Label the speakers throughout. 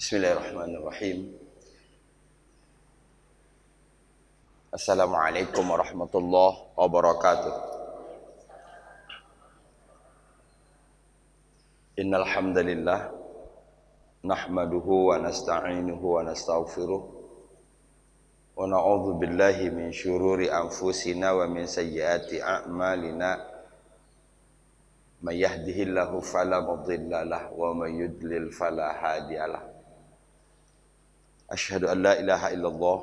Speaker 1: Bismillahirrahmanirrahim. Assalamualaikum warahmatullahi wabarakatuh. Innal hamdalillah nahmaduhu wa nasta'inuhu wa nastaghfiruh wa na'udzu billahi min syururi anfusina wa min sayyiati a'malina. May yahdihillahu fala mudhillalah wa may yudlil fala hadiyalah. Asyhadu an la ilaha illallah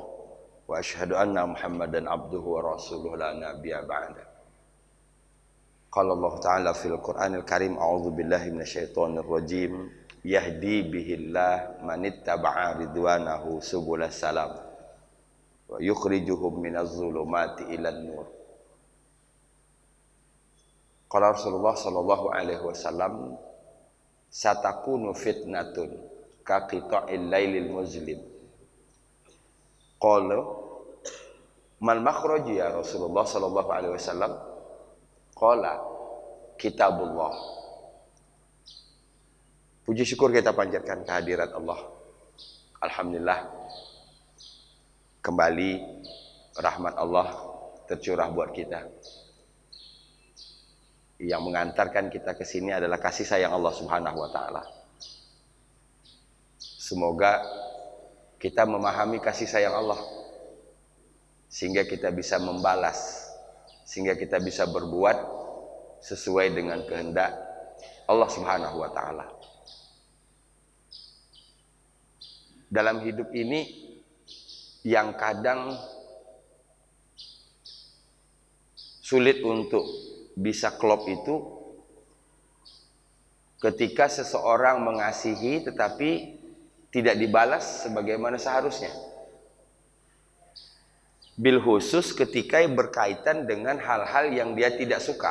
Speaker 1: wa asyhadu anna Muhammadan abduhu wa rasuluhu la nabiyya ba'da. Qala Allah Ta'ala fil Qur'anil Karim, a'udzu billahi minasyaitonir rajim, yahdi bihillah man ittaba'a ridwanahu subulas salam wa yukhrijuhum minaz zulumati ilan nur. Qala Rasulullah sallallahu alaihi wasallam, satakunu fitnatun ka qita'il lailil muzlim. Qala mal makhraj ya Rasulullah sallallahu alaihi wasallam? Qala kitabullah. Puji syukur kita panjatkan kehadirat Allah. Alhamdulillah, kembali rahmat Allah tercurah buat kita. Yang mengantarkan kita ke sini adalah kasih sayang Allah Subhanahu wa taala. Semoga kita memahami kasih sayang Allah sehingga kita bisa membalas, sehingga kita bisa berbuat sesuai dengan kehendak Allah Subhanahu wa taala. Dalam hidup ini yang kadang sulit untuk bisa klop itu ketika seseorang mengasihi tetapi tidak dibalas sebagaimana seharusnya. Bil khusus ketika berkaitan dengan hal-hal yang dia tidak suka.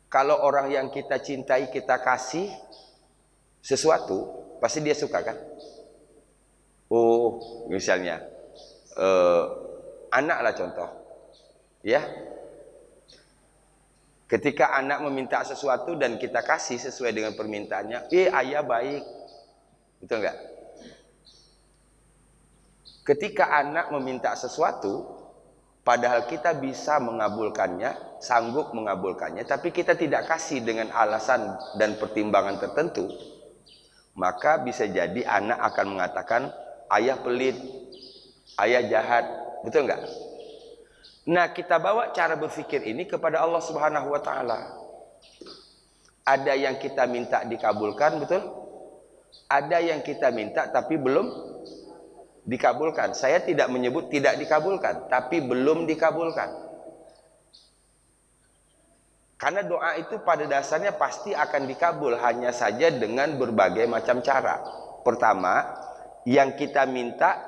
Speaker 1: Kalau orang yang kita cintai, kita kasih sesuatu, pasti dia suka kan? Oh, misalnya anak lah contoh, ya. Ketika anak meminta sesuatu dan kita kasih sesuai dengan permintaannya, ayah baik, betul nggak? Ketika anak meminta sesuatu, padahal kita bisa mengabulkannya, sanggup mengabulkannya, tapi kita tidak kasih dengan alasan dan pertimbangan tertentu, maka bisa jadi anak akan mengatakan, ayah pelit, ayah jahat, betul nggak? Nah, kita bawa cara berpikir ini kepada Allah Subhanahu wa taala. Ada yang kita minta dikabulkan, betul? Ada yang kita minta tapi belum dikabulkan. Saya tidak menyebut tidak dikabulkan, tapi belum dikabulkan. Karena doa itu pada dasarnya pasti akan dikabul, hanya saja dengan berbagai macam cara. Pertama, yang kita minta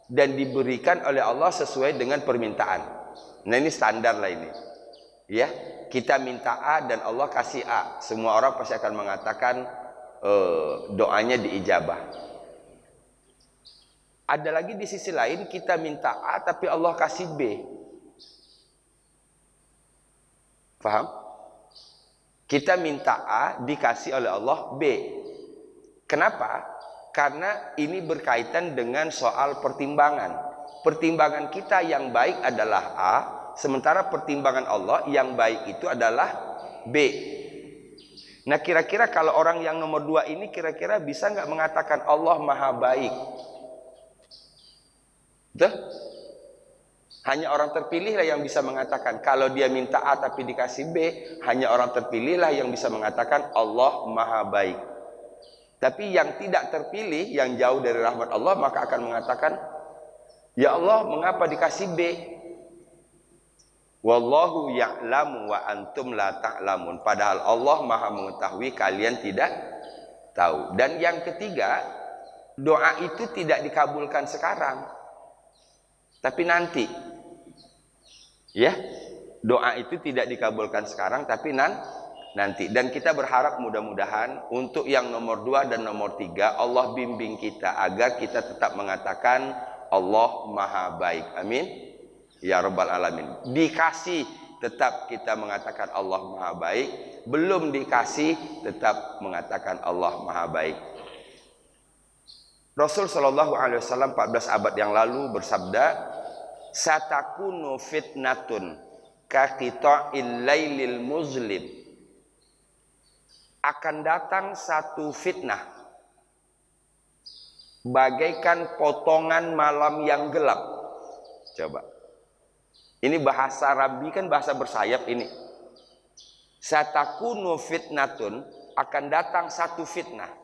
Speaker 1: dan diberikan oleh Allah sesuai dengan permintaan. Nah, ini standar lah ini. Ya, kita minta A dan Allah kasih A. Semua orang pasti akan mengatakan doanya diijabah. Ada lagi di sisi lain kita minta A tapi Allah kasih B. Paham? Kita minta A dikasih oleh Allah B. Kenapa? Karena ini berkaitan dengan soal pertimbangan. Pertimbangan kita yang baik adalah A, sementara pertimbangan Allah yang baik itu adalah B. Nah, kira-kira kalau orang yang nomor 2 ini kira-kira bisa nggak mengatakan Allah maha baik? Betul? Hanya orang terpilih lah yang bisa mengatakan. Kalau dia minta A tapi dikasih B, hanya orang terpilih lah yang bisa mengatakan Allah maha baik. Tapi yang tidak terpilih, yang jauh dari rahmat Allah, maka akan mengatakan, ya Allah, mengapa dikasih B? Wallahu ya'lamu wa antum la ta'lamun. Padahal Allah maha mengetahui, kalian tidak tahu. Dan yang ketiga, doa itu tidak dikabulkan sekarang, tapi nanti. Ya, doa itu tidak dikabulkan sekarang, tapi nanti. Dan kita berharap mudah-mudahan untuk yang nomor 2 dan nomor 3 Allah bimbing kita agar kita tetap mengatakan Allah maha baik. Amin ya rabbal alamin. Dikasih tetap kita mengatakan Allah Maha Baik. Belum dikasih, tetap mengatakan Allah Maha Baik. Rasul Shallallahu Alaihi Wasallam 14 abad yang lalu bersabda, satakunu fitnatun kaqita'il lailil muzlim. Akan datang satu fitnah bagaikan potongan malam yang gelap. Coba, ini bahasa Arabi kan bahasa bersayap ini. Satakunu fitnatun, akan datang satu fitnah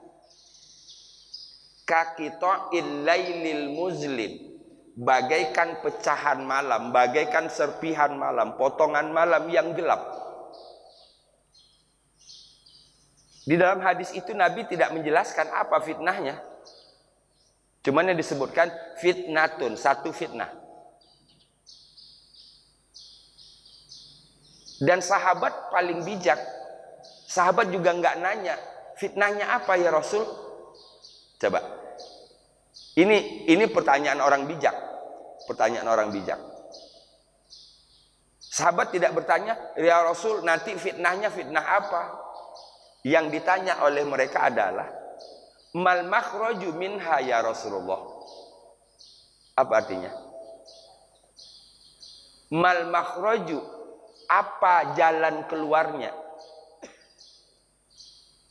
Speaker 1: kaqita'il lailil muzlim, bagaikan pecahan malam, bagaikan serpihan malam, potongan malam yang gelap. Di dalam hadis itu Nabi tidak menjelaskan apa fitnahnya. Cuman yang disebutkan fitnatun, satu fitnah. Dan sahabat paling bijak. Sahabat juga nggak nanya, fitnahnya apa ya Rasul? Coba. Ini pertanyaan orang bijak. Pertanyaan orang bijak. Sahabat tidak bertanya, ya Rasul, nanti fitnahnya fitnah apa? Yang ditanya oleh mereka adalah, mal makhraju minha ya Rasulullah. Apa artinya? Mal makhraju, apa jalan keluarnya?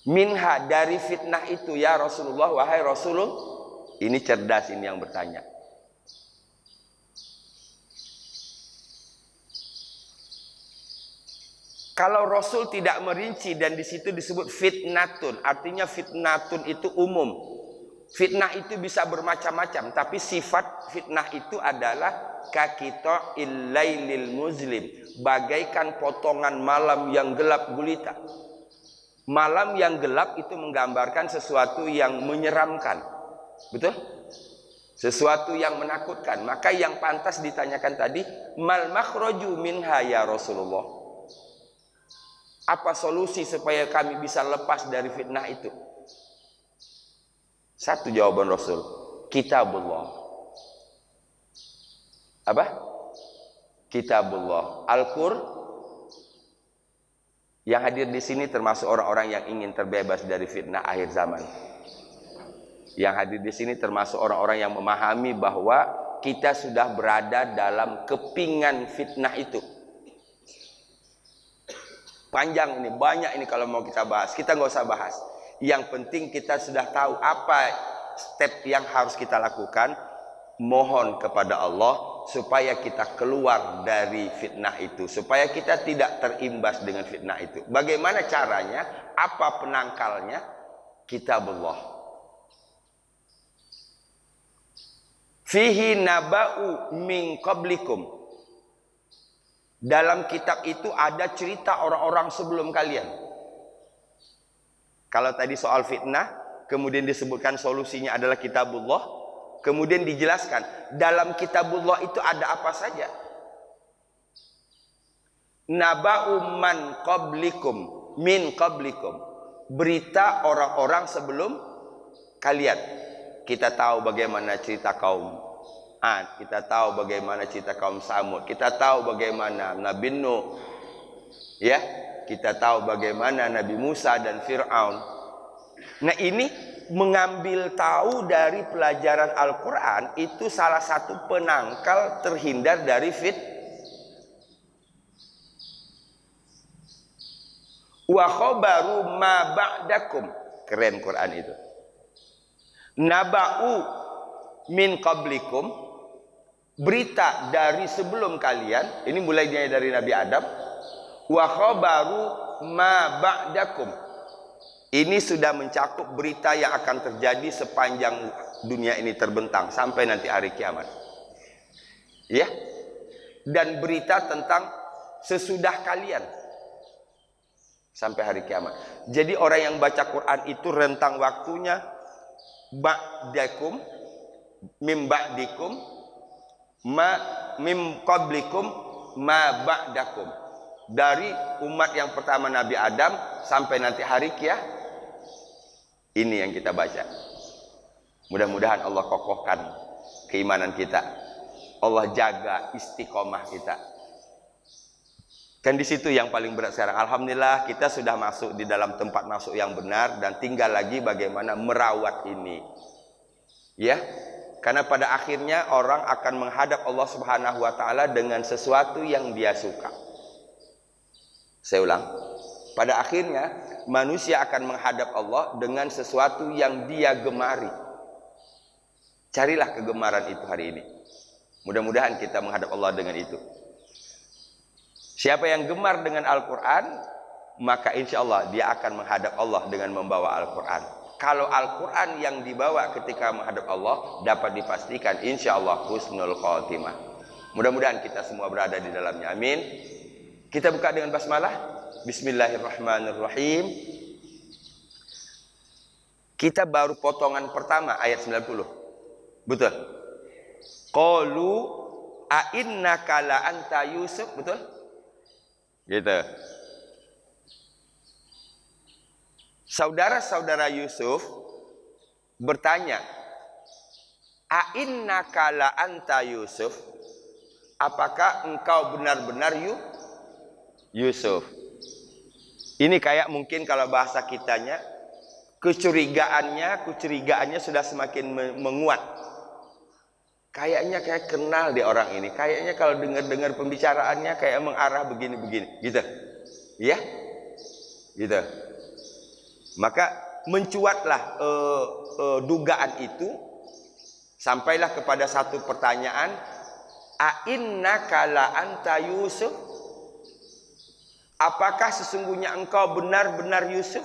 Speaker 1: Minha, dari fitnah itu ya Rasulullah, wahai Rasulullah. Ini cerdas ini yang bertanya. Kalau Rasul tidak merinci dan di situ disebut fitnatun, artinya fitnatun itu umum. Fitnah itu bisa bermacam-macam, tapi sifat fitnah itu adalah kaqita'il lailil muzlim, bagaikan potongan malam yang gelap gulita. Malam yang gelap itu menggambarkan sesuatu yang menyeramkan. Betul? Sesuatu yang menakutkan. Maka yang pantas ditanyakan tadi, mal makhraju minha ya Rasulullah. Apa solusi supaya kami bisa lepas dari fitnah itu? Satu jawaban Rasul, kitabullah. Apa? Kitabullah. Al-Qur'an. Yang hadir di sini termasuk orang-orang yang ingin terbebas dari fitnah akhir zaman. Yang hadir di sini termasuk orang-orang yang memahami bahwa kita sudah berada dalam kepingan fitnah itu. Panjang ini, banyak ini kalau mau kita bahas. Kita nggak usah bahas. Yang penting kita sudah tahu apa step yang harus kita lakukan. Mohon kepada Allah supaya kita keluar dari fitnah itu, supaya kita tidak terimbas dengan fitnah itu. Bagaimana caranya? Apa penangkalnya? Kitabullah. Fihi naba'u min qablikum. Dalam kitab itu ada cerita orang-orang sebelum kalian. Kalau tadi soal fitnah, kemudian disebutkan solusinya adalah kitabullah, kemudian dijelaskan dalam kitabullah itu ada apa saja. Naba'u man qablikum min qablikum. Berita orang-orang sebelum kalian. Kita tahu bagaimana cerita kaum Ad, kita tahu bagaimana cerita kaum Samud, kita tahu bagaimana Nabi Nuh, ya, kita tahu bagaimana Nabi Musa dan Fir'aun. Nah, ini mengambil tahu dari pelajaran Al-Quran itu salah satu penangkal terhindar dari wa khabaru ma ba'dakum. Keren Quran itu. Naba'u min qablikum, berita dari sebelum kalian. Ini mulai dari Nabi Adam. Wa khabaru ma ba'dakum, ini sudah mencakup berita yang akan terjadi sepanjang dunia ini terbentang sampai nanti hari kiamat. Ya. Dan berita tentang sesudah kalian sampai hari kiamat. Jadi orang yang baca Quran itu rentang waktunya ba'dakum, mim ba'dikum, ma mim qablikum, ma ba'dakum. Dari umat yang pertama Nabi Adam sampai nanti hari kiamat. Ini yang kita baca. Mudah-mudahan Allah kokohkan keimanan kita. Allah jaga istiqomah kita. Kan di situ yang paling berat sekarang. Alhamdulillah kita sudah masuk di dalam tempat masuk yang benar dan tinggal lagi bagaimana merawat ini. Ya. Karena pada akhirnya orang akan menghadap Allah Subhanahu wa taala dengan sesuatu yang dia suka. Saya ulang. Pada akhirnya manusia akan menghadap Allah dengan sesuatu yang dia gemari. Carilah kegemaran itu hari ini. Mudah-mudahan kita menghadap Allah dengan itu. Siapa yang gemar dengan Al-Quran, maka insya Allah dia akan menghadap Allah dengan membawa Al-Quran. Kalau Al-Quran yang dibawa ketika menghadap Allah, dapat dipastikan insya Allah husnul khotimah. Mudah-mudahan kita semua berada di dalamnya. Amin. Kita buka dengan basmalah. Bismillahirrahmanirrahim. Kita baru potongan pertama ayat 90. Betul? Qalu a innaka la anta Yusuf. Betul? Gitu. Saudara-saudara Yusuf bertanya, a innaka la anta Yusuf? Apakah engkau benar-benar Yusuf? Ini kayak mungkin kalau bahasa kitanya, kecurigaannya sudah semakin menguat. Kayaknya kayak kenal di orang ini. Kayaknya kalau dengar pembicaraannya kayak mengarah begini-begini, gitu. Ya? Gitu. Maka mencuatlah dugaan itu sampailah kepada satu pertanyaan, a innaka la anta Yusuf? Apakah sesungguhnya engkau benar-benar Yusuf?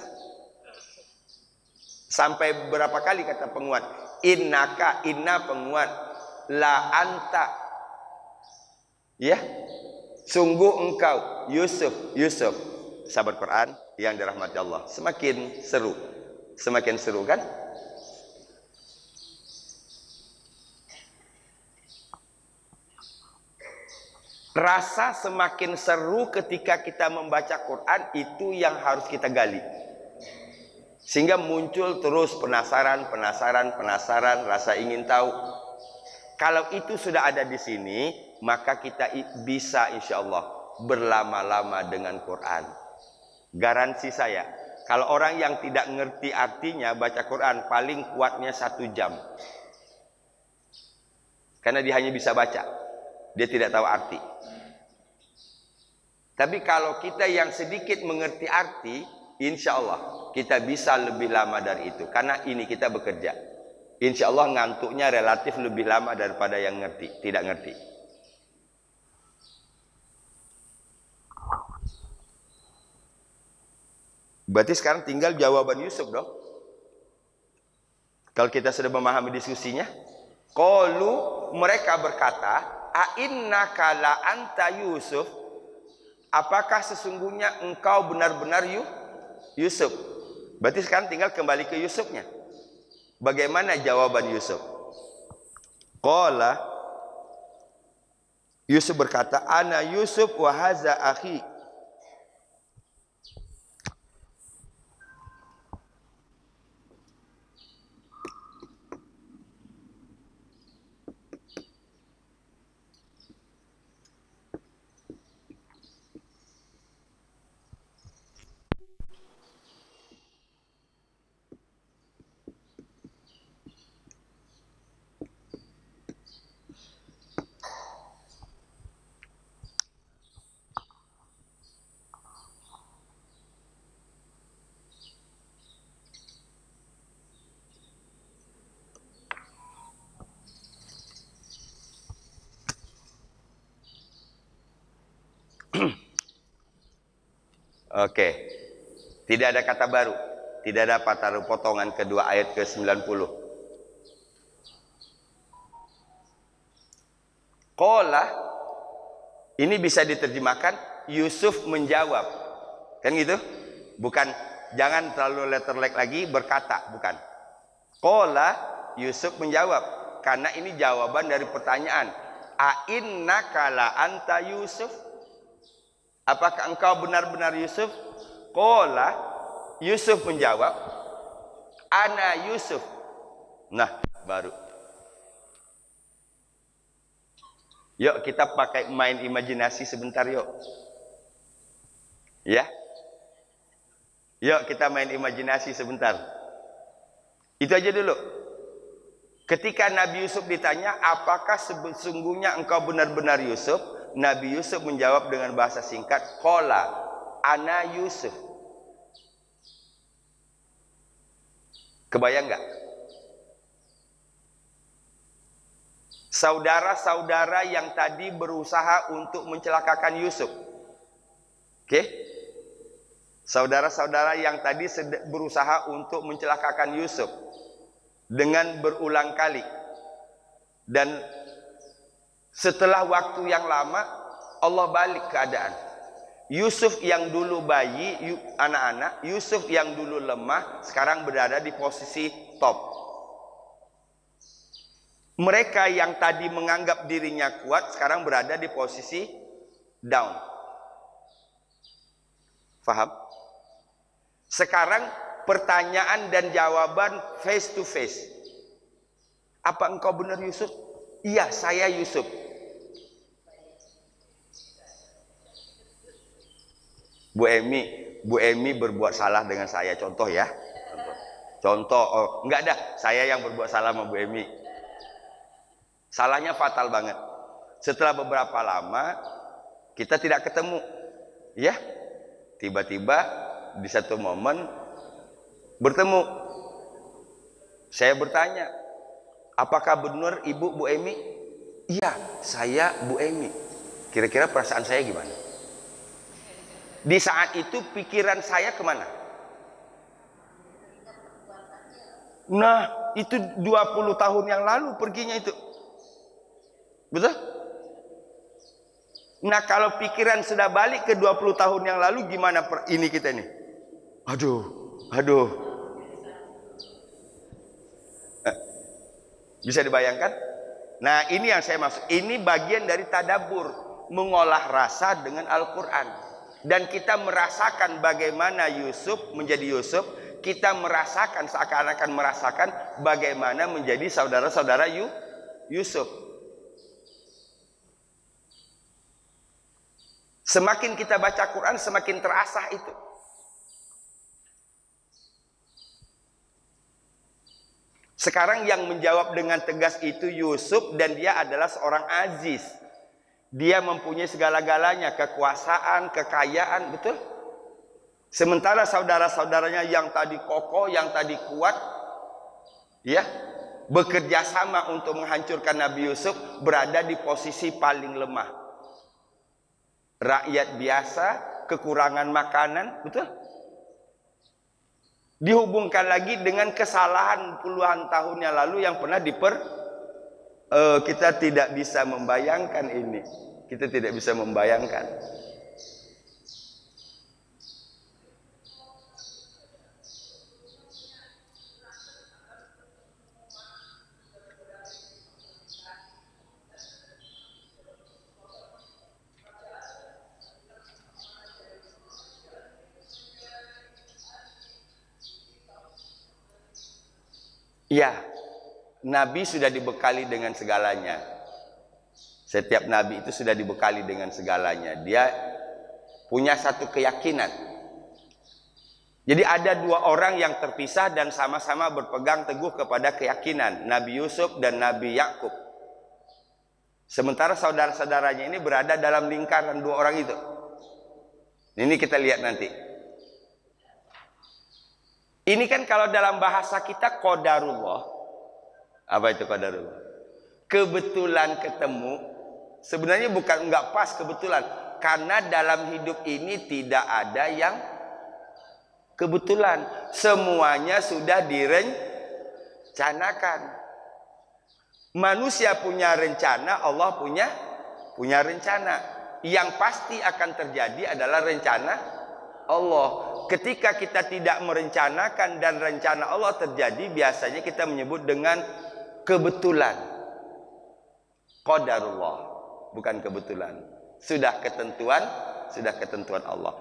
Speaker 1: Sampai berapa kali kata penguat? Innaka, inna penguat, la anta, ya, sungguh engkau Yusuf. Sahabat Quran yang dirahmati Allah, semakin seru kan? Rasa semakin seru ketika kita membaca Quran, itu yang harus kita gali. Sehingga muncul terus penasaran, rasa ingin tahu. Kalau itu sudah ada di sini, maka kita bisa insya Allah berlama-lama dengan Quran. Garansi saya, kalau orang yang tidak ngerti artinya baca Quran paling kuatnya 1 jam. Karena dia hanya bisa baca, dia tidak tahu arti. Tapi kalau kita yang sedikit mengerti arti, insya Allah kita bisa lebih lama dari itu. Karena ini kita bekerja. Insya Allah ngantuknya relatif lebih lama daripada yang tidak ngerti. Berarti sekarang tinggal jawaban Yusuf dong. Kalau kita sudah memahami diskusinya. Qalu, mereka berkata, a innaka la anta Yusuf? Apakah sesungguhnya engkau benar-benar Yusuf? Berarti sekarang tinggal kembali ke Yusufnya. Bagaimana jawaban Yusuf? Qala, Yusuf berkata, ana Yusuf wa haza akhi. Oke. Tidak ada kata baru. Tidak ada taruh potongan kedua ayat ke-90. Qala, ini bisa diterjemahkan Yusuf menjawab. Kan gitu? Bukan, jangan terlalu letterlek lagi berkata, bukan. Qala, Yusuf menjawab. Karena ini jawaban dari pertanyaan. A innaka la anta Yusuf? Apakah engkau benar-benar Yusuf? Qala, Yusuf menjawab, ana Yusuf. Nah, baru. Yuk kita pakai main imajinasi sebentar yuk. Ya. Yuk kita main imajinasi sebentar. Itu aja dulu. Ketika Nabi Yusuf ditanya, apakah sesungguhnya engkau benar-benar Yusuf? Nabi Yusuf menjawab dengan bahasa singkat, qala ana Yusuf. Kebayang nggak? Saudara-saudara yang tadi berusaha untuk mencelakakan Yusuf. Oke? Saudara-saudara yang tadi berusaha untuk mencelakakan Yusuf dengan berulang kali. Dan setelah waktu yang lama Allah balik keadaan. Yusuf yang dulu bayi, anak-anak, Yusuf yang dulu lemah sekarang berada di posisi top. Mereka yang tadi menganggap dirinya kuat sekarang berada di posisi down. Faham? Sekarang pertanyaan dan jawaban face to face. Apa engkau benar Yusuf? Iya, saya Yusuf. Bu Emi berbuat salah dengan saya. Contoh ya. Contoh, oh, enggak dah, saya yang berbuat salah sama Bu Emi. Salahnya fatal banget. Setelah beberapa lama kita tidak ketemu. Ya. Tiba-tiba di satu momen bertemu. Saya bertanya, apakah benar Ibu Bu Emi? Iya, saya Bu Emi. Kira-kira perasaan saya gimana? Di saat itu pikiran saya kemana? Nah, itu 20 tahun yang lalu perginya itu. Betul? Nah, kalau pikiran sudah balik ke 20 tahun yang lalu, gimana ini kita nih? Aduh. Bisa dibayangkan? Nah, ini yang saya maksud. Ini bagian dari tadabbur, mengolah rasa dengan Al-Quran. Dan kita merasakan bagaimana Yusuf menjadi Yusuf. Kita merasakan, seakan-akan merasakan bagaimana menjadi saudara-saudara Yusuf. Semakin kita baca Quran, semakin terasa itu. Sekarang yang menjawab dengan tegas itu Yusuf, dan dia adalah seorang aziz. Dia mempunyai segala-galanya, kekuasaan, kekayaan, betul? Sementara saudara-saudaranya yang tadi kokoh, yang tadi kuat, ya, bekerja sama untuk menghancurkan Nabi Yusuf, berada di posisi paling lemah. Rakyat biasa, kekurangan makanan, betul? Dihubungkan lagi dengan kesalahan puluhan tahun yang lalu yang pernah kita tidak bisa membayangkan ini. Kita tidak bisa membayangkan. Ya, Nabi sudah dibekali dengan segalanya. Setiap Nabi itu sudah dibekali dengan segalanya. Dia punya satu keyakinan. Jadi ada dua orang yang terpisah dan sama-sama berpegang teguh kepada keyakinan. Nabi Yusuf dan Nabi Yakub. Sementara saudara-saudaranya ini berada dalam lingkaran dua orang itu. Ini kita lihat nanti. Ini kan kalau dalam bahasa kita qadarullah. Apa itu qadarullah? Kebetulan ketemu. Sebenarnya bukan enggak pas kebetulan. Karena dalam hidup ini tidak ada yang kebetulan. Semuanya sudah direncanakan. Manusia punya rencana, Allah punya rencana. Yang pasti akan terjadi adalah rencana Allah. Ketika kita tidak merencanakan dan rencana Allah terjadi, biasanya kita menyebut dengan kebetulan. Qadarullah, bukan kebetulan. Sudah ketentuan Allah.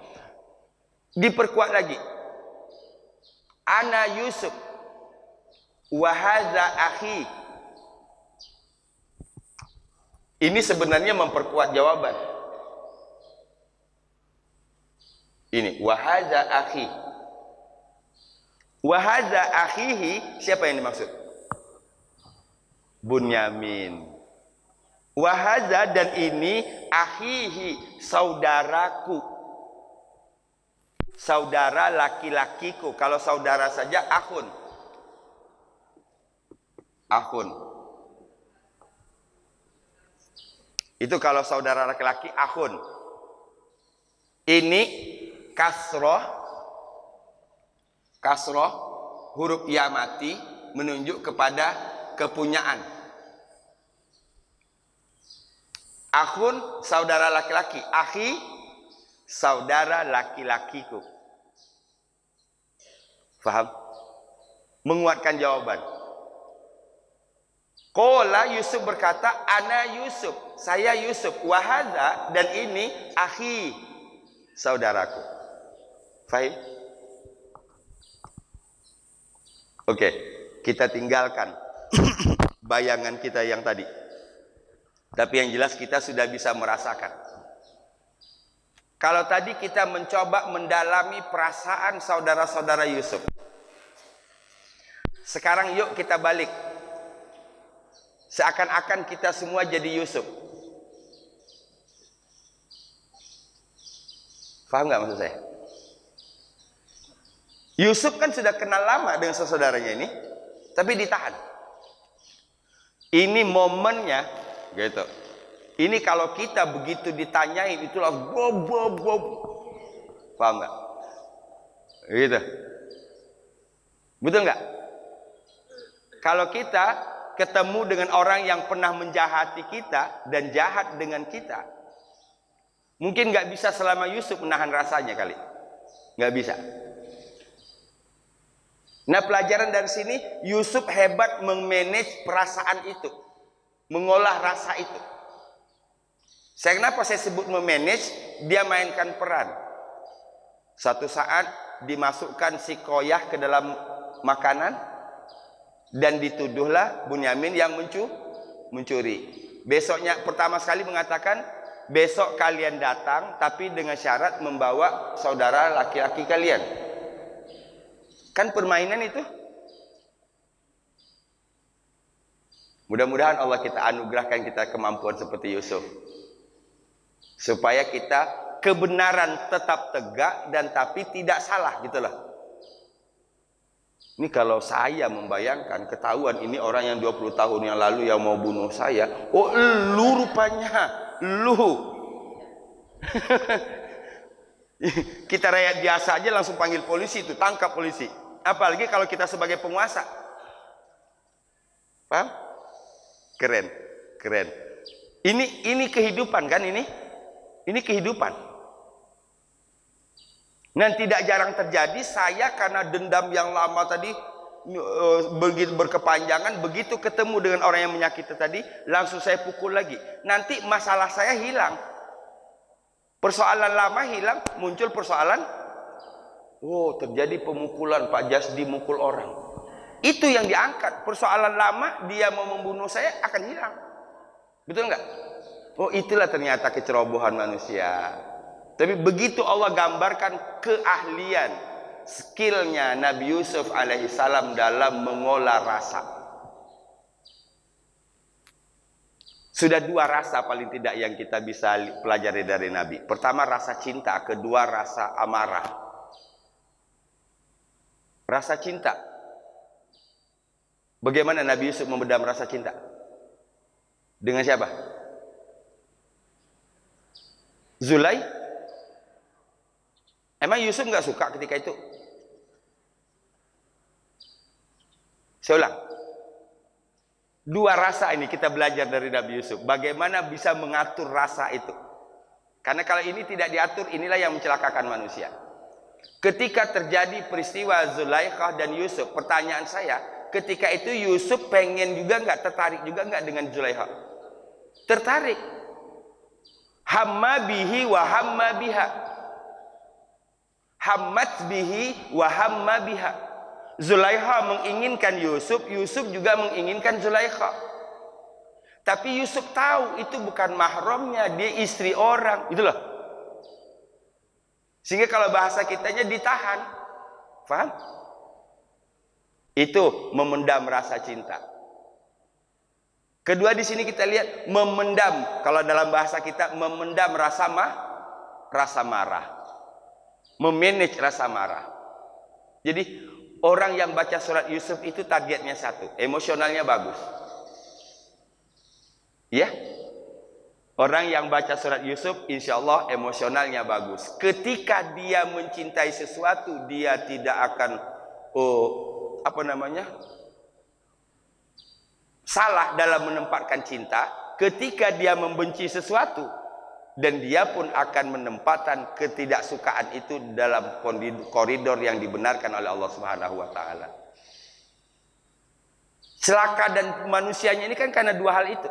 Speaker 1: Diperkuat lagi. Ana Yusuf wa hadza akhi. Ini sebenarnya memperkuat jawaban. Ini wahada akhi. Wahada akhihi, siapa yang dimaksud? Bunyamin. Wahada, dan ini akhihi, saudaraku. Saudara laki-lakiku. Kalau saudara saja akhun. Akhun. Itu kalau saudara laki-laki akhun. Ini kasroh. Kasroh huruf ya mati menunjuk kepada kepunyaan. Akhun, saudara laki-laki. Akhi, saudara laki-lakiku. Faham? Menguatkan jawaban. Qala, Yusuf berkata, ana Yusuf, saya Yusuf. Wahada, dan ini akhi, saudaraku. Fahim? Oke, kita tinggalkan bayangan kita yang tadi. Tapi yang jelas kita sudah bisa merasakan. Kalau tadi kita mencoba mendalami perasaan saudara-saudara Yusuf. Sekarang yuk kita balik. Seakan-akan kita semua jadi Yusuf. Paham nggak maksud saya? Yusuf kan sudah kenal lama dengan saudaranya ini, tapi ditahan. Ini momennya, gitu. Ini kalau kita begitu ditanyain, itulah bob. Paham nggak? Gitu. Betul nggak? Kalau kita ketemu dengan orang yang pernah menjahati kita dan jahat dengan kita, mungkin nggak bisa selama Yusuf menahan rasanya kali, nggak bisa. Nah, pelajaran dari sini, Yusuf hebat memanage perasaan itu, mengolah rasa itu. Kenapa saya sebut memanage? Dia mainkan peran. Suatu saat dimasukkan si koyah ke dalam makanan dan dituduhlah Bunyamin yang mencuri. Besoknya pertama sekali mengatakan, besok kalian datang tapi dengan syarat membawa saudara laki-laki kalian. Kan permainan itu. Mudah-mudahan Allah kita anugerahkan kita kemampuan seperti Yusuf, supaya kita kebenaran tetap tegak dan tapi tidak salah, gitu loh. Ini kalau saya membayangkan, ketahuan ini orang yang 20 tahun yang lalu yang mau bunuh saya. Oh, lu rupanya, lu. Kita rakyat biasa aja langsung panggil polisi, itu tangkap polisi. Apalagi kalau kita sebagai penguasa. Paham? Keren, keren. Ini kehidupan kan ini? Ini kehidupan. Dan tidak jarang terjadi saya karena dendam yang lama tadi begitu berkepanjangan, begitu ketemu dengan orang yang menyakiti tadi, langsung saya pukul lagi. Nanti masalah saya hilang. Persoalan lama hilang, muncul persoalan. Oh, terjadi pemukulan, Pak Jasdi mukul orang. Itu yang diangkat. Persoalan lama, dia mau membunuh saya akan hilang. Betul nggak? Oh, itulah ternyata kecerobohan manusia. Tapi begitu Allah gambarkan keahlian, skillnya Nabi Yusuf alaihissalam dalam mengolah rasa. Sudah dua rasa paling tidak yang kita bisa pelajari dari Nabi. Pertama rasa cinta, kedua rasa amarah. Rasa cinta. Bagaimana Nabi Yusuf memedam rasa cinta? Dengan siapa? Zulai? Emang Yusuf nggak suka ketika itu? Saya ulang. Dua rasa ini kita belajar dari Nabi Yusuf. Bagaimana bisa mengatur rasa itu? Karena kalau ini tidak diatur, inilah yang mencelakakan manusia. Ketika terjadi peristiwa Zulaikha dan Yusuf, pertanyaan saya, ketika itu Yusuf pengen juga nggak, tertarik juga nggak dengan Zulaikha? Tertarik. Hamma bihi wa hamma biha. Hammat bihi wa hamma biha. Zulaikha menginginkan Yusuf, Yusuf juga menginginkan Zulaikha. Tapi Yusuf tahu itu bukan mahramnya, dia istri orang, itu loh. Sehingga kalau bahasa kitanya ditahan. Paham? Itu memendam rasa cinta. Kedua di sini kita lihat memendam. Kalau dalam bahasa kita memendam rasa marah. Memanage rasa marah. Jadi orang yang baca surat Yusuf itu targetnya satu, emosionalnya bagus. Ya? Orang yang baca surat Yusuf insya Allah emosionalnya bagus. Ketika dia mencintai sesuatu, dia tidak akan salah dalam menempatkan cinta. Ketika dia membenci sesuatu, dan dia pun akan menempatkan ketidaksukaan itu dalam koridor yang dibenarkan oleh Allah Subhanahu wa taala. Celaka dan manusianya ini kan karena dua hal itu.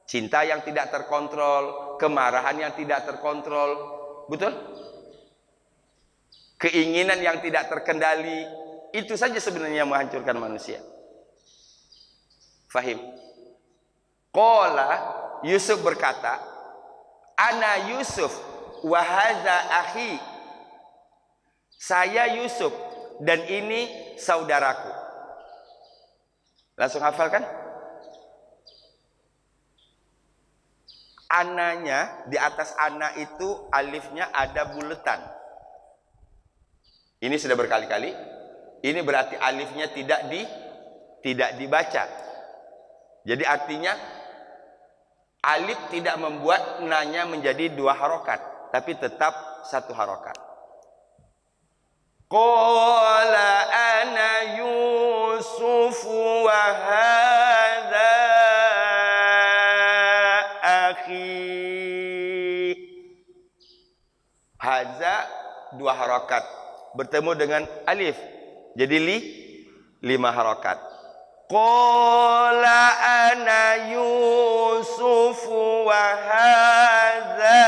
Speaker 1: Cinta yang tidak terkontrol, kemarahan yang tidak terkontrol, betul? Keinginan yang tidak terkendali, itu saja sebenarnya yang menghancurkan manusia. Fahim? Qala, Yusuf berkata, Ana Yusuf wa hadza akhi. Saya Yusuf dan ini saudaraku. Langsung hafal kan? Ananya, di atas ana itu alifnya ada buletan. Ini sudah berkali-kali. Ini berarti alifnya tidak dibaca. Jadi artinya alif tidak membuat nanya menjadi dua harokat, tapi tetap satu harokat. Qala ana Yusuf wa hadza akhi. Hadza dua harokat bertemu dengan alif, jadi lima harokat. Qala ana Yusuf wa hadza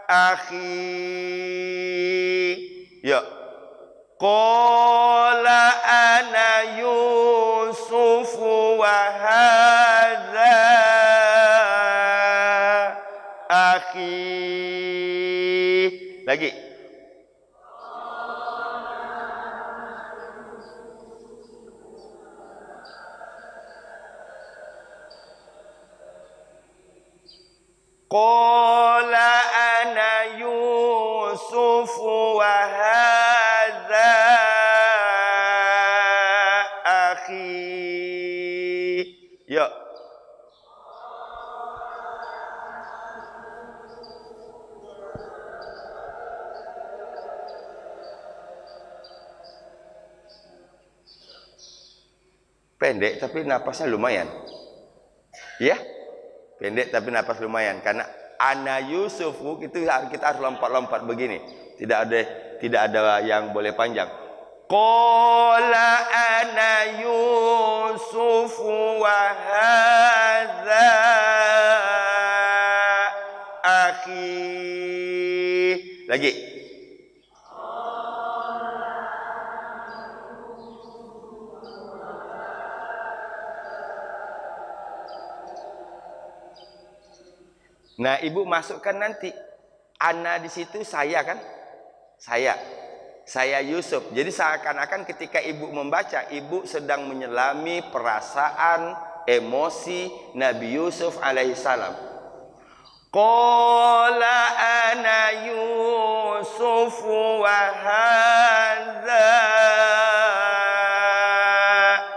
Speaker 1: akhi. Ya. Qala ana Yusuf wa hadza akhi. Lagi. Qala ana Yusuf wa hadza akhi. Ya. Pendek tapi napasnya lumayan. Ya? Pendek tapi napas lumayan, karena ana Yusufu itu kita harus lompat-lompat begini. Tidak ada yang boleh panjang. Qala ana Yusufu wa hadza akhi. Lagi. Nah, ibu masukkan nanti ana di situ saya kan? Saya Yusuf. Jadi seakan-akan ketika ibu membaca, ibu sedang menyelami perasaan, emosi Nabi Yusuf alaihissalam. Qala ana Yusuf wa hadza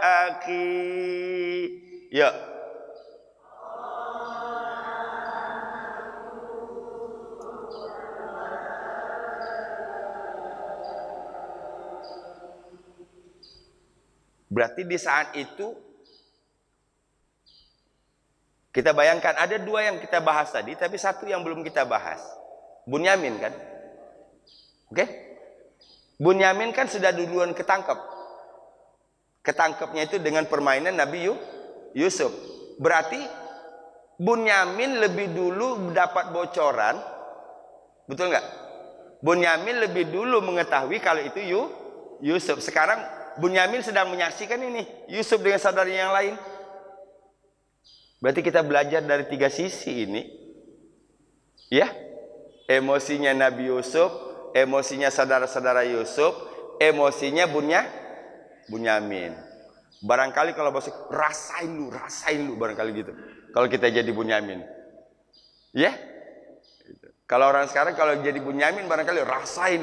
Speaker 1: akhi. Ya. Berarti di saat itu kita bayangkan ada dua yang kita bahas tadi, tapi satu yang belum kita bahas. Bunyamin kan? Oke? Bunyamin kan sudah duluan ketangkep. Ketangkepnya itu dengan permainan Nabi Yusuf. Berarti Bunyamin lebih dulu dapat bocoran. Betul nggak? Bunyamin lebih dulu mengetahui kalau itu Yusuf. Sekarang Bunyamin sedang menyaksikan ini Yusuf dengan saudaranya yang lain. Berarti kita belajar dari tiga sisi ini. Ya. Emosinya Nabi Yusuf, emosinya saudara-saudara Yusuf, emosinya Bunyamin. Barangkali kalau bahasa rasain lu barangkali gitu. Kalau kita jadi Bunyamin. Ya? Kalau orang sekarang kalau jadi Bunyamin barangkali rasain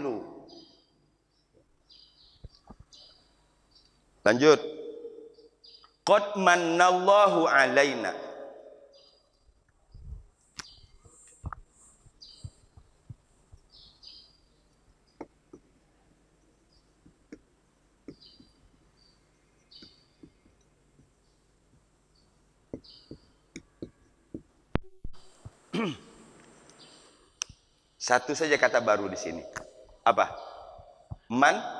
Speaker 1: lu. Lanjut. Qad mannallahu alaina. Satu saja kata baru di sini. Apa? Manna.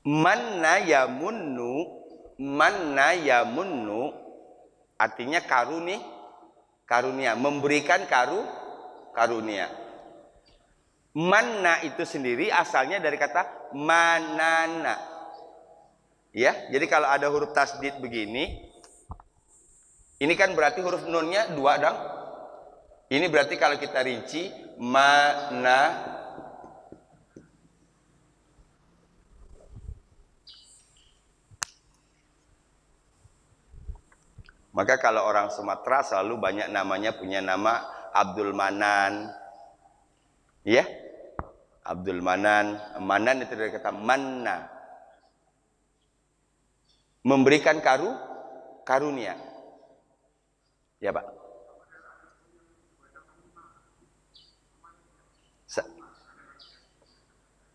Speaker 1: Manna yamunnu artinya karunia, memberikan karunia. Manna itu sendiri asalnya dari kata manana. Ya, jadi kalau ada huruf tasdid begini, ini kan berarti huruf nunnya 2 dong. Ini berarti kalau kita rinci mana. Maka kalau orang Sumatera selalu banyak namanya punya nama Abdul Manan. Ya? Abdul Manan. Manan itu dari kata manna. Memberikan karunia. Ya, Pak.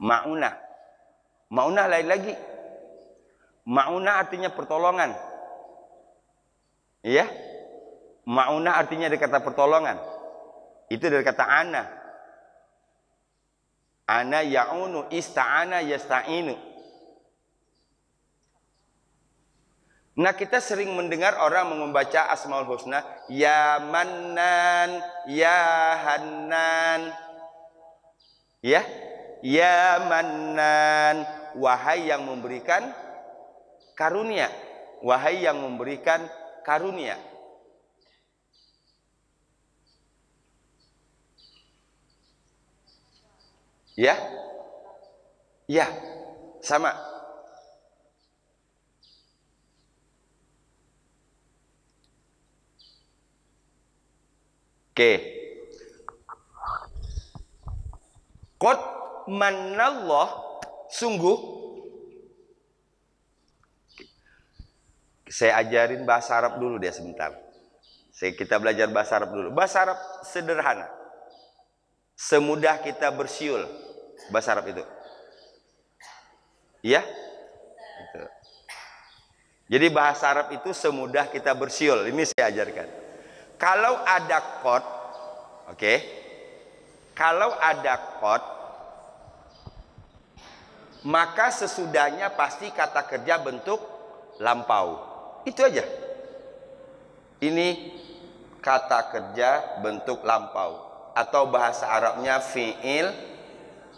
Speaker 1: Ma'unah. Ma'unah lain lagi. Ma'unah artinya pertolongan. Iya? Ma'unah artinya dari kata pertolongan. Itu dari kata ana. Ana ya'unu, ista'ana yasta'inu. Nah, kita sering mendengar orang membaca Asmaul Husna, ya Mannan, ya Hannan. Ya? Ya Mannan, wahai yang memberikan karunia. Wahai yang memberikan karunia. Ya? Ya, sama. Oke. Qad manallah, sungguh. Saya ajarin bahasa Arab dulu dia sebentar. Kita belajar bahasa Arab dulu. Bahasa Arab sederhana. Semudah kita bersiul. Bahasa Arab itu. Iya? Gitu. Jadi bahasa Arab itu semudah kita bersiul. Ini saya ajarkan. Kalau ada qad, oke? Kalau ada qad, maka sesudahnya pasti kata kerja bentuk lampau. Itu aja. Ini kata kerja bentuk lampau atau bahasa Arabnya fi'il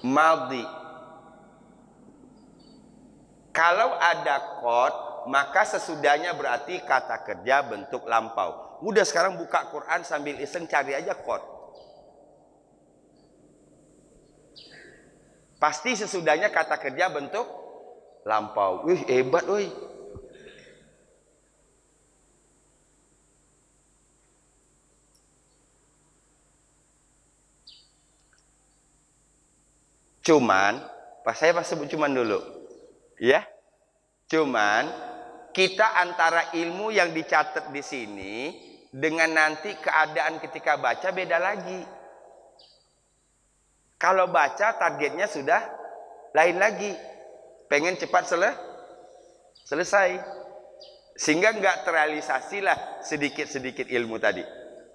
Speaker 1: madhi. Kalau ada qad, maka sesudahnya berarti kata kerja bentuk lampau. Udah sekarang buka Quran sambil iseng cari aja qad. Pasti sesudahnya kata kerja bentuk lampau. Wih, hebat wih. Cuman, saya sebut cuman dulu. Ya. Cuman kita antara ilmu yang dicatat di sini dengan nanti keadaan ketika baca beda lagi. Kalau baca targetnya sudah lain lagi. Pengen cepat selesai. Sehingga nggak terrealisasilah sedikit-sedikit ilmu tadi.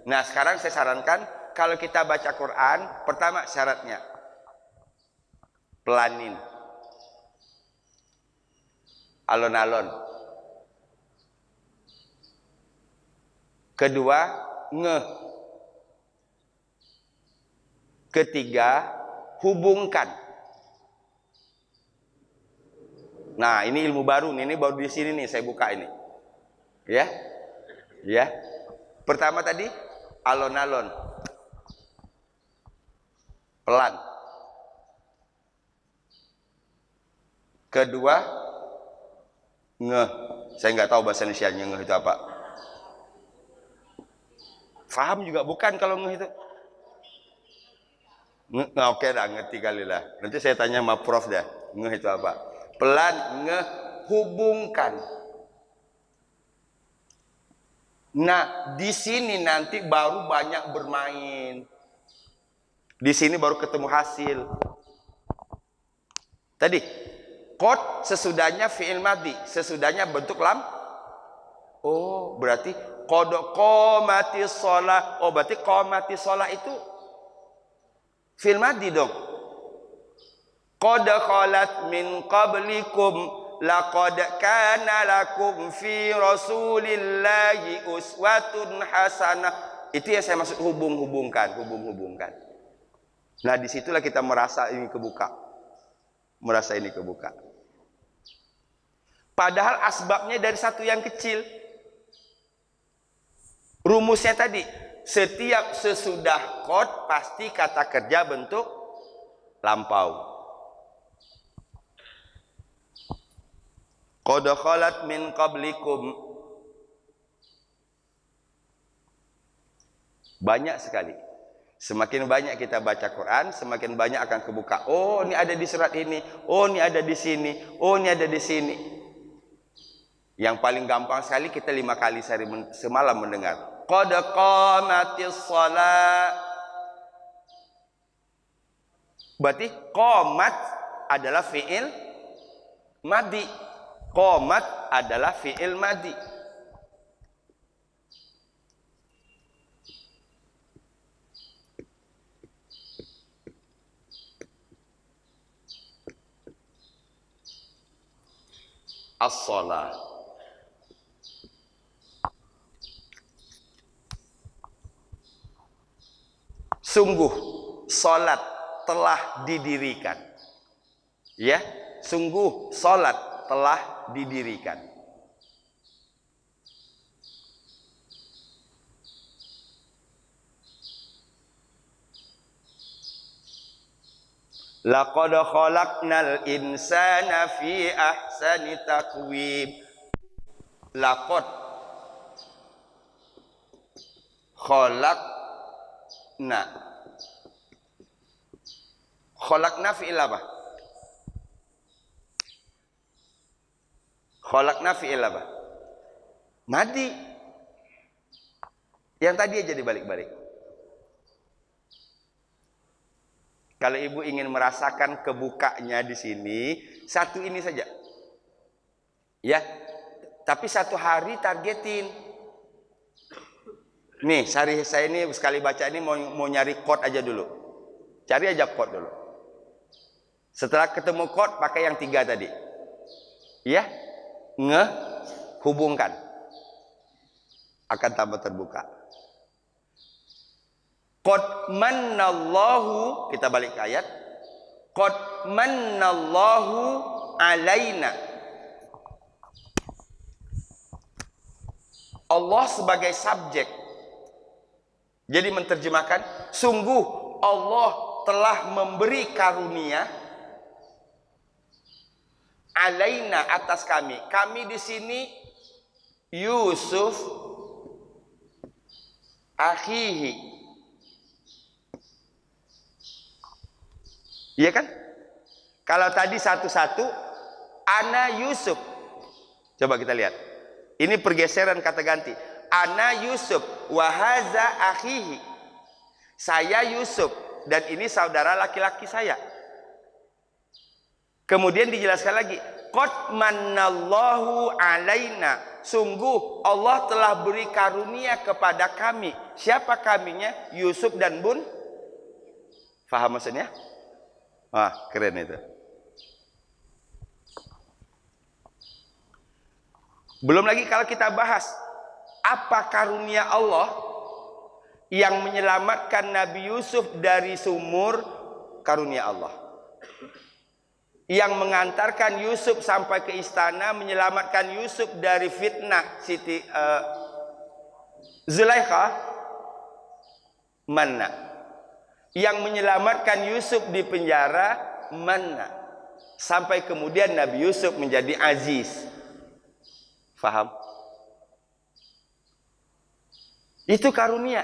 Speaker 1: Nah sekarang saya sarankan, kalau kita baca Quran, pertama syaratnya pelanin, alon-alon. Kedua, ngeh. Ketiga, hubungkan. Nah, ini ilmu baru nih, ini baru di sini nih saya buka ini. Ya. Ya. Pertama tadi alon-alon. Pelan. Kedua, ngeh. Saya nggak tahu bahasa Indonesianya ngeh itu apa. Faham juga bukan kalau ngeh itu? Oke dah, ngerti kali lah. Nanti saya tanya sama Prof dah, ngeh itu apa? Pelan, ngeh, hubungkan. Nah, di sini nanti baru banyak bermain. Di sini baru ketemu hasil. Tadi, qad sesudahnya fi'il madhi, sesudahnya bentuk lam. Oh, berarti qad qamatis shalah. Oh, berarti qamatis shalah itu fi'il madhi dong. Qad khalat min qablikum laqad kana lakum fi rasulillahi uswatun hasanah. Itu yang saya maksud hubung-hubungkan. Nah disitulah kita merasa ini kebuka. Padahal asbabnya dari satu yang kecil. Rumusnya tadi, setiap sesudah qad pasti kata kerja bentuk lampau. Qad khalat min qablikum. Banyak sekali. Semakin banyak kita baca Quran, semakin banyak akan kebuka. Oh, ini ada di surat ini. Oh, ini ada di sini. Oh, ini ada di sini. Yang paling gampang sekali kita 5 kali semalam mendengar. Qad qamatis shalah. Berarti qamat adalah fi'il madhi. Qamat adalah fi'il madhi. As-shalah. Sungguh salat telah didirikan. Ya, sungguh salat telah didirikan. Laqad khalaqnal insana fi ahsani taqwim. Laqad khalaqna. Khalaqna fi'il apa? Khalaqna fi'il apa? Madhi. Yang tadi aja dibalik-balik. Kalau ibu ingin merasakan kebukanya di sini, satu ini saja. Ya. Tapi satu hari targetin. Nih, saya ini sekali baca ini mau nyari quote aja dulu. Cari aja quote dulu. Setelah ketemu quote, pakai yang 3 tadi. Ya. Hubungkan. Akan tambah terbuka. Qad mannallahu, kita balik ke ayat. Qad mannallahu alaina. Allah sebagai subjek. Jadi menterjemahkan, sungguh Allah telah memberi karunia alaina, atas kami. Kami di sini Yusuf akhihi. Iya kan? Kalau tadi satu-satu, ana Yusuf. Coba kita lihat. Ini pergeseran kata ganti. Ana Yusuf wa haza akhihi. Saya Yusuf, dan ini saudara laki-laki saya. Kemudian dijelaskan lagi, qad mannallahu alaina, sungguh Allah telah beri karunia kepada kami. Siapa kaminya? Yusuf dan Bun. Faham maksudnya? Wah, keren itu. Belum lagi kalau kita bahas apa karunia Allah yang menyelamatkan Nabi Yusuf dari sumur, karunia Allah. Yang mengantarkan Yusuf sampai ke istana, menyelamatkan Yusuf dari fitnah Siti Zulaikha, manna. Yang menyelamatkan Yusuf di penjara, manna. Sampai kemudian Nabi Yusuf menjadi aziz. Faham? Itu karunia.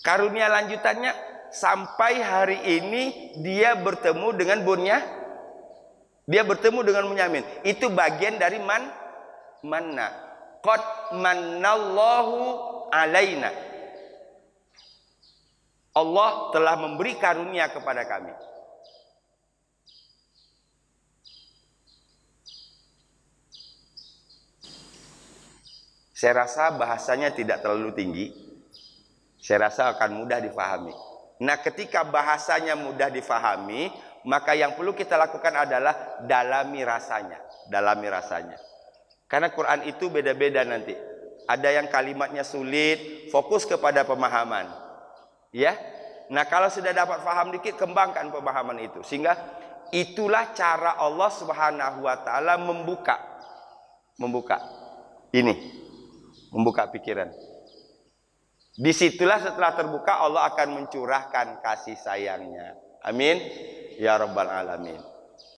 Speaker 1: Karunia lanjutannya, sampai hari ini dia bertemu dengan bunnya, dia bertemu dengan Bunyamin. Itu bagian dari manna. Qad mannallahu alaina. Allah telah memberi karunia kepada kami. Saya rasa bahasanya tidak terlalu tinggi. Saya rasa akan mudah difahami. Nah, ketika bahasanya mudah difahami, maka yang perlu kita lakukan adalah dalami rasanya. Dalami rasanya. Karena Quran itu beda-beda nanti. Ada yang kalimatnya sulit, fokus kepada pemahaman. Ya. Nah, kalau sudah dapat paham dikit, kembangkan pemahaman itu. Sehingga itulah cara Allah Subhanahu wa taala membuka ini, membuka pikiran. Disitulah setelah terbuka Allah akan mencurahkan kasih sayangnya. Amin ya rabbal alamin.